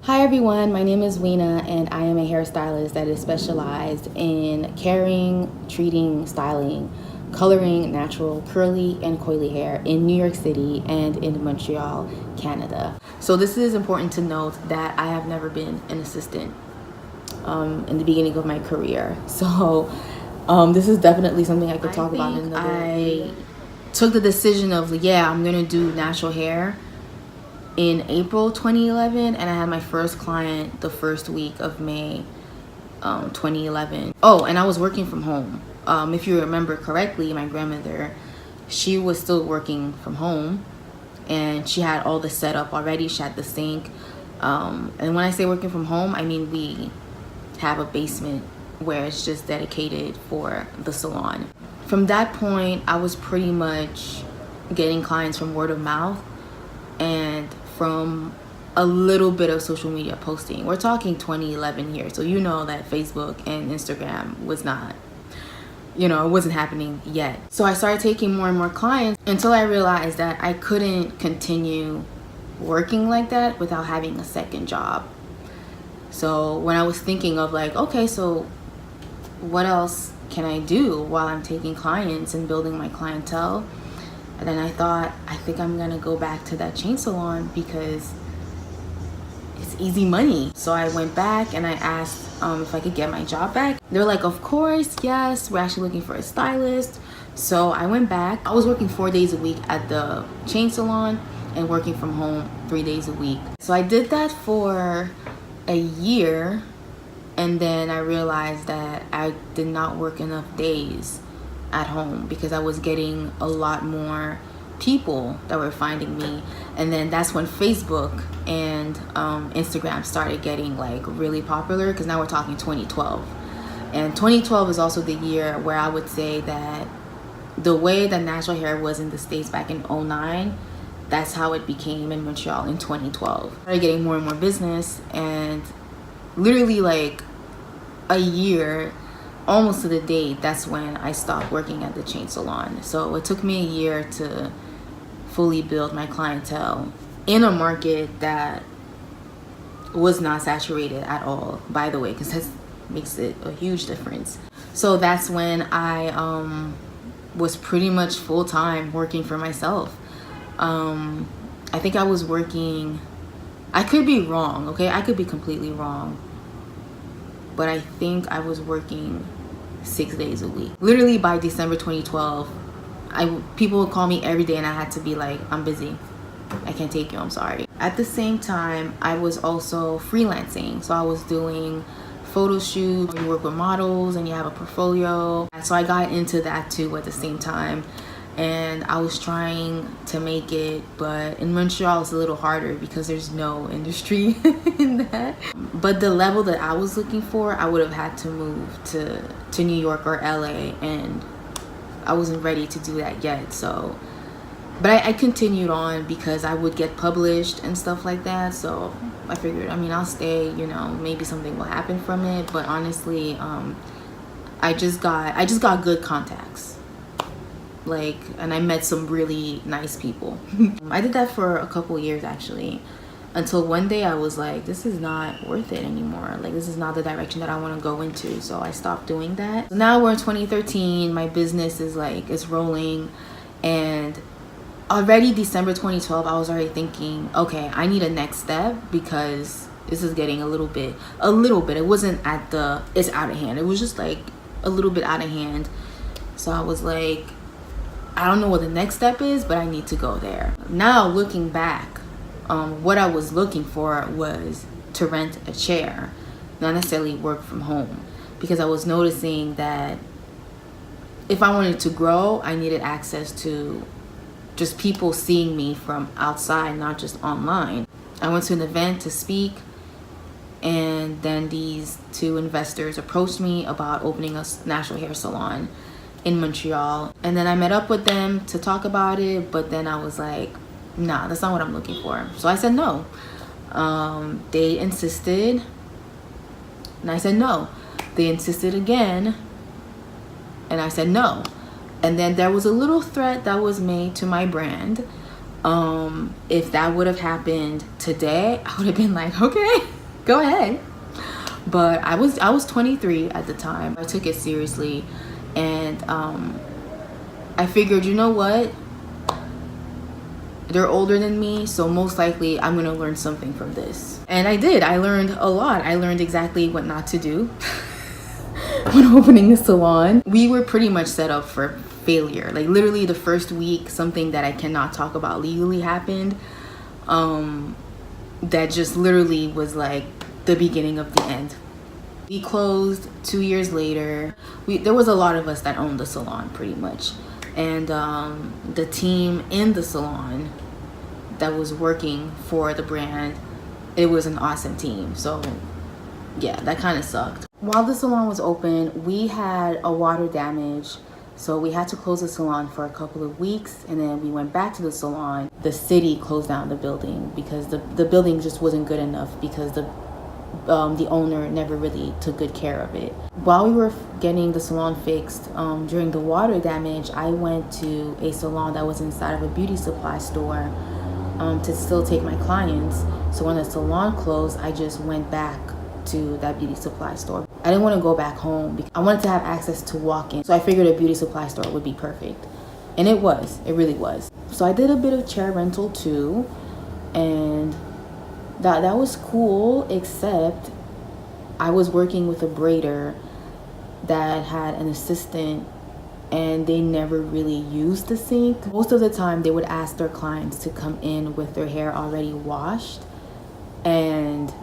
Hi everyone, my name is Weena and I am a hairstylist that is specialized in caring, treating, styling, coloring natural curly and coily hair in New York City and in Montreal, Canada. So this is important to note that I have never been an assistant in the beginning of my career. So this is definitely something I could talk about in another. I took the decision of, yeah, I'm gonna do natural hair in April 2011, and I had my first client the first week of May 2011. Oh, and I was working from home. If you remember correctly, my grandmother, she was still working from home, and she had all the setup already. She had the sink, and when I say working from home, I mean we have a basement where it's just dedicated for the salon. From that point, I was pretty much getting clients from word of mouth and from a little bit of social media posting. We're talking 2011 here, so you know that Facebook and Instagram was not, it wasn't happening yet. So I started taking more and more clients until I realized that I couldn't continue working like that without having a second job. So when I was thinking of okay, so what else can I do while I'm taking clients and building my clientele? And then I thought, I think I'm gonna go back to that chain salon because it's easy money. So I went back and I asked if I could get my job back. They're like, of course, yes, we're actually looking for a stylist. So I went back. I was working 4 days a week at the chain salon and working from home 3 days a week. So I did that for a year, and then I realized that I did not work enough days at home because I was getting a lot more people that were finding me. And then that's when Facebook and Instagram started getting really popular, because now we're talking 2012. And 2012 is also the year where I would say that the way that natural hair was in the States back in 2009, that's how it became in Montreal in 2012. I started getting more and more business, and literally a year, almost to the date, that's when I stopped working at the chain salon. So it took me a year to fully build my clientele in a market that was not saturated at all, by the way, because that makes it a huge difference. So that's when I was pretty much full-time working for myself. I think I was working, I could be wrong, okay? I could be completely wrong, but I think I was working 6 days a week. Literally by December 2012, people would call me every day and I had to be like, I'm busy, I can't take you, I'm sorry. At the same time, I was also freelancing. So I was doing photo shoots. You work with models and you have a portfolio. So I got into that too at the same time. And I was trying to make it, but in Montreal it's a little harder because there's no industry in that. But the level that I was looking for, I would have had to move to New York or LA, and I wasn't ready to do that yet. So, but I continued on because I would get published and stuff like that. So I figured, I'll stay, maybe something will happen from it. But honestly, I just got good contacts. And I met some really nice people. I did that for a couple years actually, until one day I was like, this is not worth it anymore. This is not the direction that I want to go into. So I stopped doing that. Now we're in 2013. My business is it's rolling, and already December 2012, I was already thinking, okay, I need a next step because this is getting a little bit. It wasn't it's out of hand. It was just a little bit out of hand. So I was like, I don't know what the next step is, but I need to go there. Now looking back, what I was looking for was to rent a chair, not necessarily work from home, because I was noticing that if I wanted to grow, I needed access to just people seeing me from outside, not just online. I went to an event to speak, and then these two investors approached me about opening a natural hair salon in Montreal. And then I met up with them to talk about it, but then I was like, nah, that's not what I'm looking for. So I said no. They insisted, and I said no. They insisted again, and I said no. And then there was a little threat that was made to my brand. If that would have happened today, I would have been like, okay, Go ahead. But I was 23 at the time. I took it seriously, and I figured, you know what? They're older than me, so most likely I'm gonna learn something from this. And I did. I learned a lot. I learned exactly what not to do when opening a salon. We were pretty much set up for failure. Like literally the first week, something that I cannot talk about legally happened. That just literally was like the beginning of the end. We closed 2 years later. There was a lot of us that owned the salon pretty much. And the team in the salon that was working for the brand, it was an awesome team. So yeah, that kind of sucked. While the salon was open, we had a water damage. So we had to close the salon for a couple of weeks, and then we went back to the salon. The city closed down the building because the building just wasn't good enough because the owner never really took good care of it. While we were getting the salon fixed, during the water damage, I went to a salon that was inside of a beauty supply store to still take my clients. So when the salon closed, I just went back to that beauty supply store. I didn't want to go back home because I wanted to have access to walk in. So I figured a beauty supply store would be perfect. And it was. It really was. So I did a bit of chair rental too. And that was cool, except I was working with a braider that had an assistant, and they never really used the sink. Most of the time they would ask their clients to come in with their hair already washed, and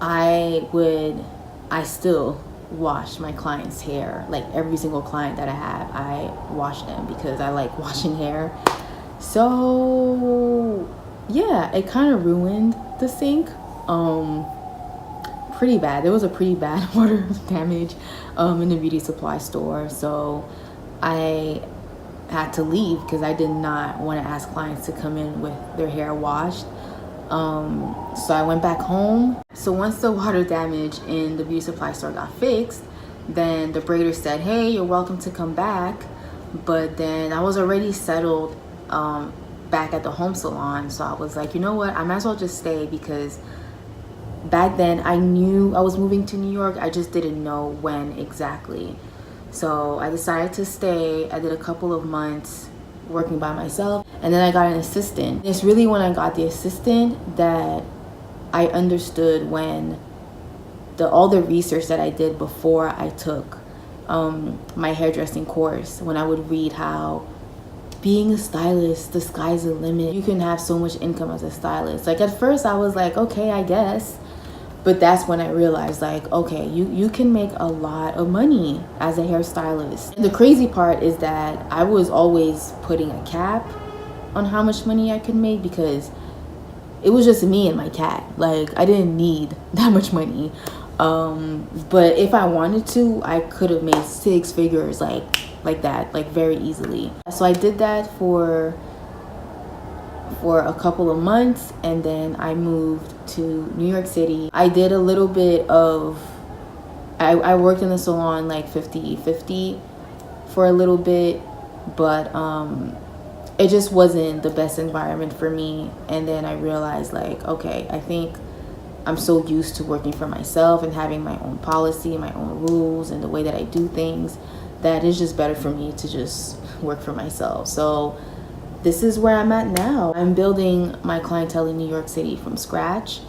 I still wash my clients' hair. Like every single client that I have, I wash them because I like washing hair. So yeah, it kind of ruined the sink pretty bad. There was a pretty bad water damage in the beauty supply store, so I had to leave because I did not want to ask clients to come in with their hair washed. So I went back home. So once the water damage in the beauty supply store got fixed, then the braider said, hey, you're welcome to come back. But then I was already settled back at the home salon, so I was like, you know what, I might as well just stay, because back then I knew I was moving to New York. I just didn't know when exactly. So I decided to stay. I did a couple of months working by myself, and then I got an assistant. It's really when I got the assistant that I understood when all the research that I did before I took my hairdressing course, when I would read how being a stylist, the sky's the limit. You can have so much income as a stylist. Like at first I was like, okay, I guess. But that's when I realized, like, okay, you can make a lot of money as a hairstylist. And the crazy part is that I was always putting a cap on how much money I could make because it was just me and my cat. Like, I didn't need that much money. But if I wanted to, I could have made 6 figures like that, like very easily. So I did that for a couple of months, and then I moved to New York City. I did a little bit of, I worked in the salon like 50-50 for a little bit, but it just wasn't the best environment for me. And then I realized, like, okay, I think I'm so used to working for myself and having my own policy, my own rules, and the way that I do things, that it's just better for me to just work for myself. So this is where I'm at now. I'm building my clientele in New York City from scratch.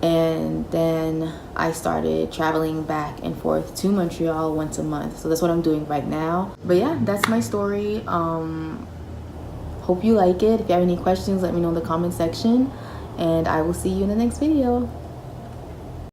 And then I started traveling back and forth to Montreal once a month. So that's what I'm doing right now. But yeah, that's my story. Hope you like it. If you have any questions, let me know in the comment section. And I will see you in the next video.